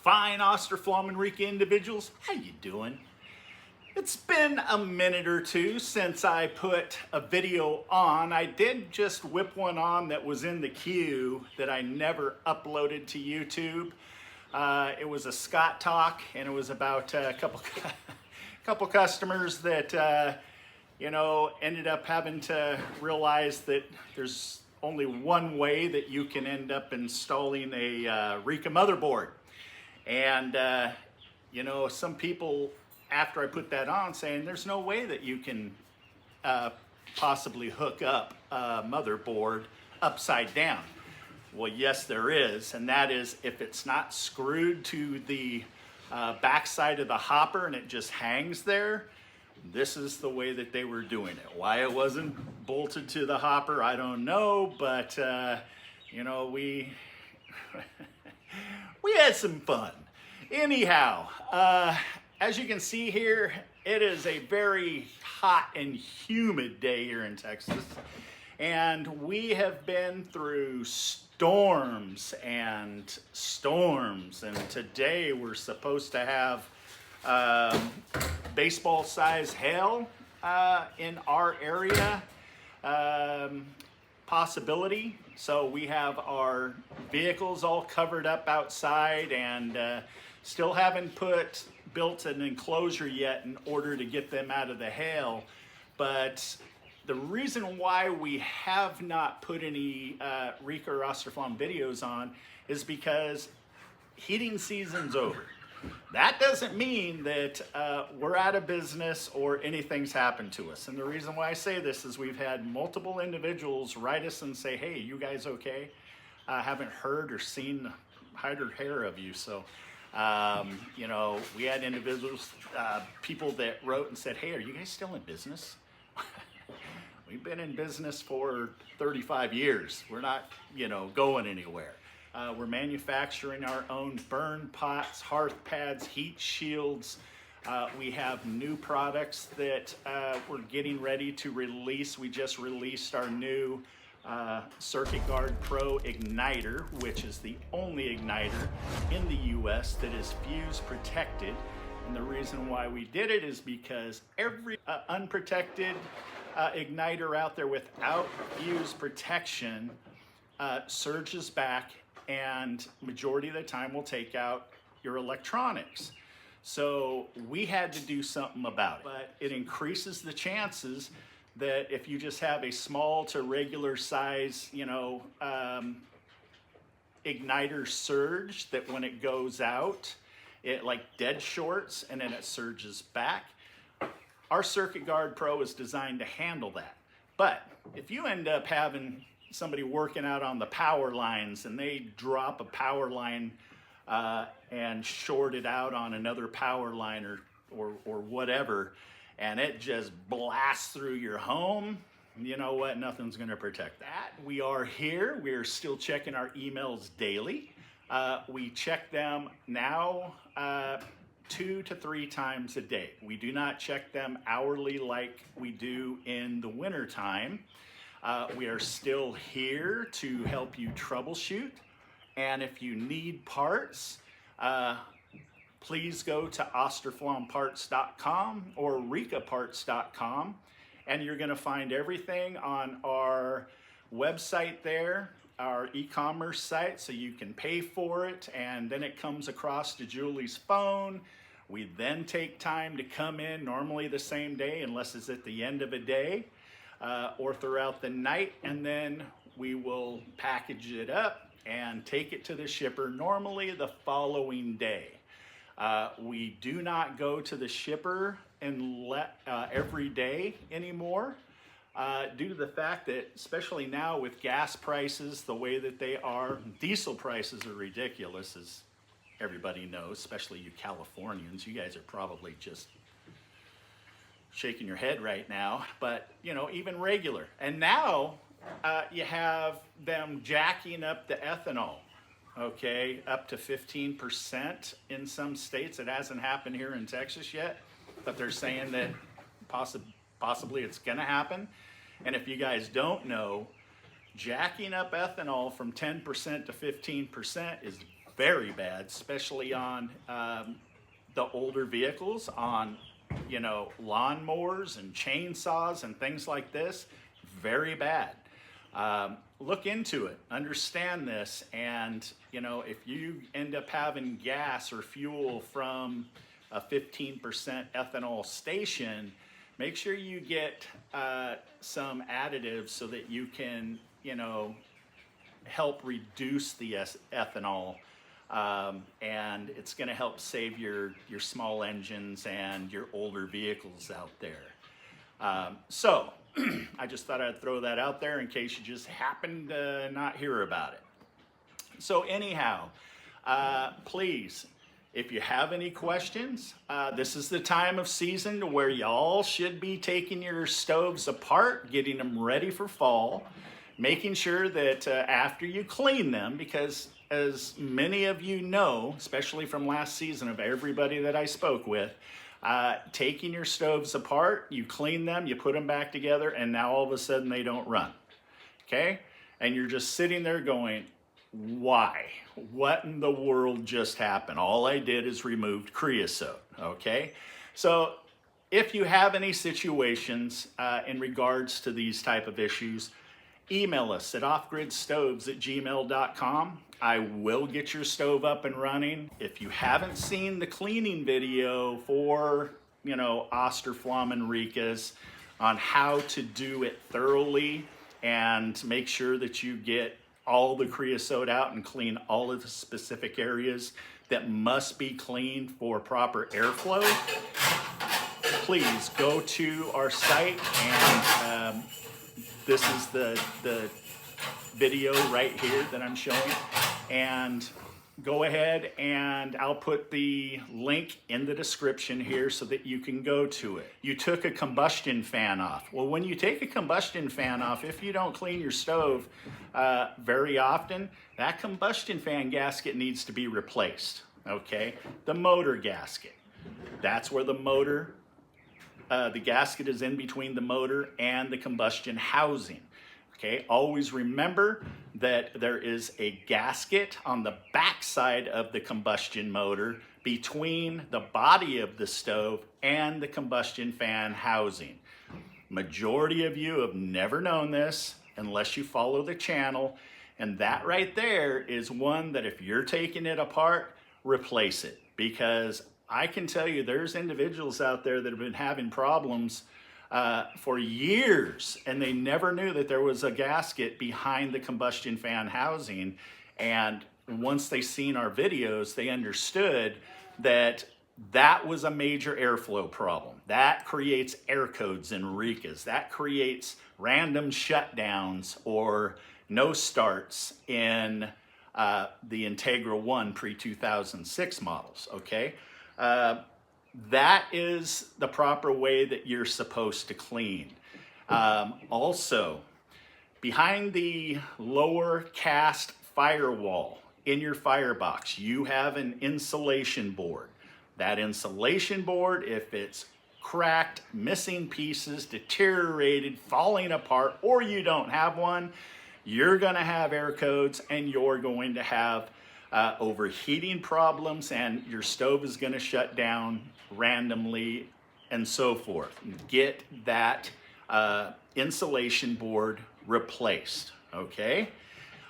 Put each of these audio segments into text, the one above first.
fine Austroflamm and Rika individuals. How you doing? It's been a minute or two since I put a video on. I did just whip one on that was in the queue that I never uploaded to YouTube. It was a Scott talk, and it was about a couple customers that ended up having to realize that there's only one way that you can end up installing a Rika motherboard. And some people, after I put that on, saying there's no way that you can possibly hook up a motherboard upside down. Well, yes, there is, and that is if it's not screwed to the backside of the hopper and it just hangs there. This is the way that they were doing it. Why it wasn't bolted to the hopper, I don't know, but we we had some fun. Anyhow, as you can see here, it is a very hot and humid day here in Texas, and we have been through storms and storms, and today we're supposed to have baseball size hail in our area, possibility. So we have our vehicles all covered up outside, and still haven't built an enclosure yet in order to get them out of the hail. But the reason why we have not put any Rika or Austroflamm videos on is because heating season's over. That doesn't mean that we're out of business or anything's happened to us. And the reason why I say this is we've had multiple individuals write us and say, hey, you guys okay? I haven't heard or seen hide or hair of you. So, we had individuals, people that wrote and said, hey, are you guys still in business? We've been in business for 35 years. We're not, going anywhere. We're manufacturing our own burn pots, hearth pads, heat shields. We have new products that we're getting ready to release. We just released our new Circuit Guard Pro igniter, which is the only igniter in the US that is fuse protected. And the reason why we did it is because every unprotected igniter out there without fuse protection surges back, and majority of the time will take out your electronics. So we had to do something about it. But it increases the chances that if you just have a small to regular size, igniter surge, that when it goes out, it like dead shorts and then it surges back. Our Circuit Guard Pro is designed to handle that. But if you end up having somebody working out on the power lines and they drop a power line and short it out on another power line or whatever, and it just blasts through your home, you know what? Nothing's going to protect that. We are here. We're still checking our emails daily. We check them now 2 to 3 times a day. We do not check them hourly like we do in the winter time. We are still here to help you troubleshoot, and if you need parts, please go to austroflammparts.com or rikaparts.com, and you're going to find everything on our website there, our e-commerce site, so you can pay for it, and then it comes across to Julie's phone. We then take time to come in, normally the same day unless it's at the end of a day, or throughout the night, and then we will package it up and take it to the shipper, normally the following day. We do not go to the shipper and every day anymore, due to the fact that, especially now with gas prices the way that they are, diesel prices are ridiculous, as everybody knows, especially you Californians. You guys are probably just shaking your head right now, but even regular. And now you have them jacking up the ethanol, okay, up to 15% in some states. It hasn't happened here in Texas yet, but they're saying that possibly it's gonna happen. And if you guys don't know, jacking up ethanol from 10% to 15% is very bad, especially on the older vehicles, on, you know, lawnmowers and chainsaws and things like this. Very bad. Look into it, understand this, and, you know, if you end up having gas or fuel from a 15% ethanol station, make sure you get some additives so that you can, you know, help reduce the ethanol, and it's going to help save your small engines and your older vehicles out there. So I just thought I'd throw that out there in case you just happened to not hear about it. So anyhow, please, if you have any questions, this is the time of season to where y'all should be taking your stoves apart, getting them ready for fall, making sure that after you clean them, because as many of you know, especially from last season of everybody that I spoke with, taking your stoves apart, you clean them, you put them back together, and now all of a sudden they don't run, okay? And you're just sitting there going, why? What in the world just happened? All I did is removed creosote, okay? So if you have any situations in regards to these type of issues, email us at offgridstoves@gmail.com. I will get your stove up and running. If you haven't seen the cleaning video for, you know, Austroflamm and Rika's on how to do it thoroughly and make sure that you get all the creosote out and clean all of the specific areas that must be cleaned for proper airflow, please go to our site, and this is the video right here that I'm showing, and go ahead and I'll put the link in the description here so that you can go to it. You took a combustion fan off. Well, when you take a combustion fan off, if you don't clean your stove very often, that combustion fan gasket needs to be replaced, okay? The motor gasket, that's where the motor, the gasket is in between the motor and the combustion housing. Okay, always remember that there is a gasket on the back side of the combustion motor between the body of the stove and the combustion fan housing. Majority of you have never known this unless you follow the channel, and that right there is one that if you're taking it apart, replace it, because I can tell you there's individuals out there that have been having problems for years, and they never knew that there was a gasket behind the combustion fan housing. And once they seen our videos, they understood that that was a major airflow problem. That creates air codes in Rika's. That creates random shutdowns or no starts in the Integra 1 pre-2006 models, okay? That is the proper way that you're supposed to clean. Also, behind the lower cast firewall in your firebox, you have an insulation board. That insulation board, if it's cracked, missing pieces, deteriorated, falling apart, or you don't have one, you're going to have air codes, and you're going to have overheating problems, and your stove is going to shut down randomly and so forth. Get that insulation board replaced, okay?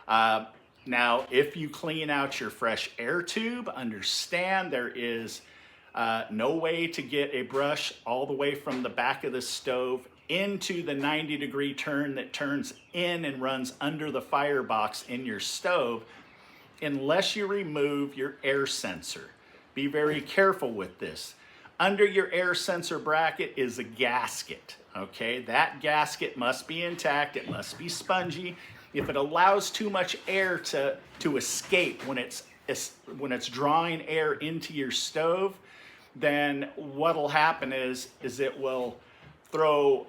Now, if you clean out your fresh air tube, understand there is no way to get a brush all the way from the back of the stove into the 90-degree turn that turns in and runs under the firebox in your stove unless you remove your air sensor. Be very careful with this. Under your air sensor bracket is a gasket, okay? That gasket must be intact, it must be spongy. If it allows too much air to escape when it's drawing air into your stove, then what'll happen is it will throw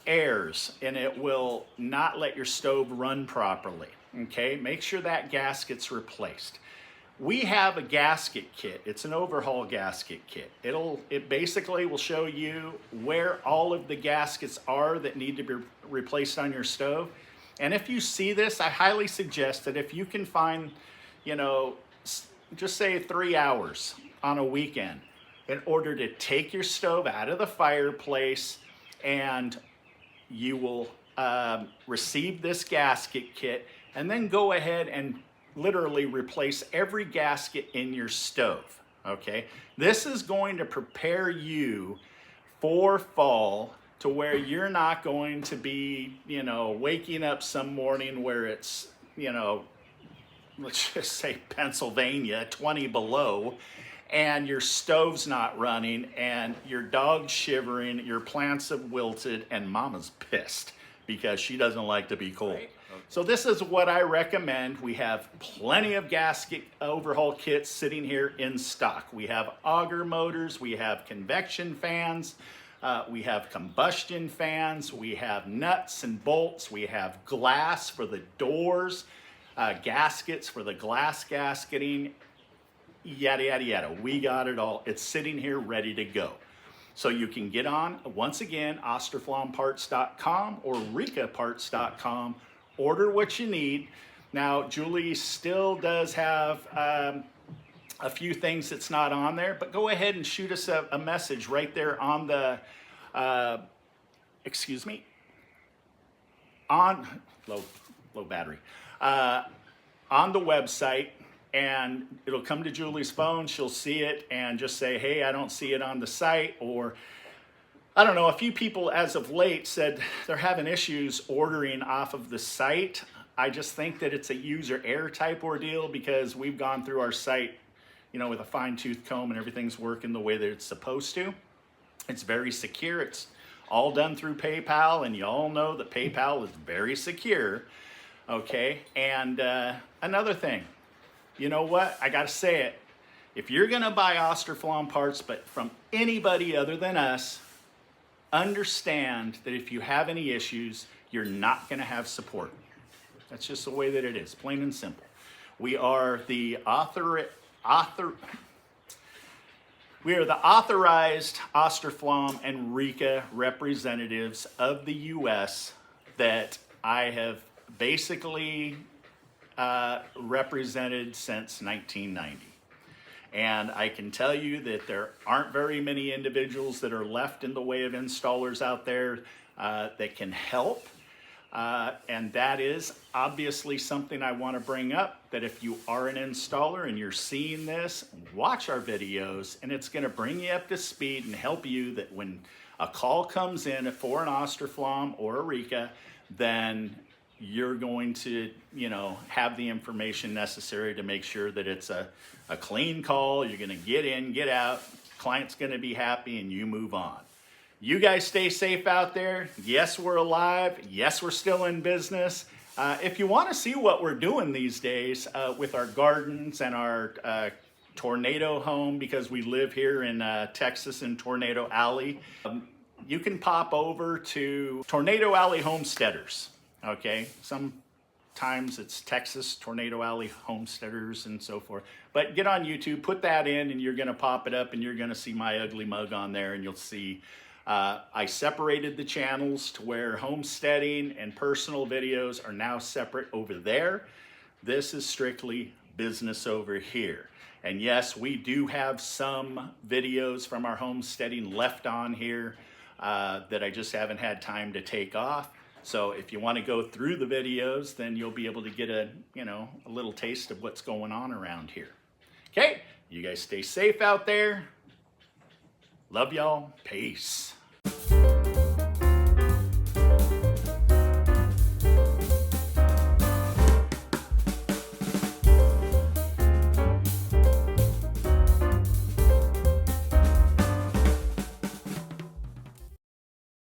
airs and it will not let your stove run properly, okay? Make sure that gasket's replaced. We have a gasket kit. It's an overhaul gasket kit. It basically will show you where all of the gaskets are that need to be replaced on your stove. And if you see this, I highly suggest that if you can find, you know, just say 3 hours on a weekend in order to take your stove out of the fireplace, and you will receive this gasket kit, and then go ahead and literally replace every gasket in your stove, okay? This is going to prepare you for fall, to where you're not going to be, you know, waking up some morning where it's, you know, let's just say Pennsylvania, 20 below, and your stove's not running, and your dog's shivering, your plants have wilted, and mama's pissed because she doesn't like to be cold. Right. Okay. So this is what I recommend. We have plenty of gasket overhaul kits sitting here in stock. We have auger motors, we have convection fans, we have combustion fans, we have nuts and bolts, we have glass for the doors, gaskets for the glass gasketing, yada, yada, yada. We got it all. It's sitting here ready to go. So you can get on, once again, austroflammparts.com or rikaparts.com, order what you need. Now, Julie still does have a few things that's not on there, but go ahead and shoot us a message right there on the, on low battery, on the website, and it'll come to Julie's phone. She'll see it and just say, hey, I don't see it on the site. Or I don't know, a few people as of late said they're having issues ordering off of the site. I just think that it's a user error type ordeal, because we've gone through our site, you know, with a fine-tooth comb, and everything's working the way that it's supposed to. It's very secure. It's all done through PayPal, and you all know that PayPal is very secure, okay? And another thing, you know what? I gotta say it. If you're gonna buy Austroflamm parts, but from anybody other than us, understand that if you have any issues, you're not gonna have support. That's just the way that it is, plain and simple. We are the we are the authorized Austroflamm and Rika representatives of the U.S. that I have basically represented since 1990. And I can tell you that there aren't very many individuals that are left in the way of installers out there that can help. And that is obviously something I want to bring up, that if you are an installer and you're seeing this, watch our videos, and it's going to bring you up to speed and help you that when a call comes in for an Austroflamm or a Rika, then you're going to, you know, have the information necessary to make sure that it's a clean call. You're going to get in, get out, client's going to be happy, and you move on. You guys stay safe out there. Yes, we're alive. Yes, we're still in business. If you want to see what we're doing these days with our gardens and our tornado home, because we live here in Texas in Tornado Alley, you can pop over to Tornado Alley Homesteaders. Okay, sometimes it's Texas Tornado Alley Homesteaders and so forth. But get on YouTube, put that in, and you're going to pop it up, and you're going to see my ugly mug on there, and you'll see I separated the channels to where homesteading and personal videos are now separate over there. This is strictly business over here. And yes, we do have some videos from our homesteading left on here that I just haven't had time to take off. So if you want to go through the videos, then you'll be able to get a little taste of what's going on around here. Okay, you guys stay safe out there. Love y'all. Peace.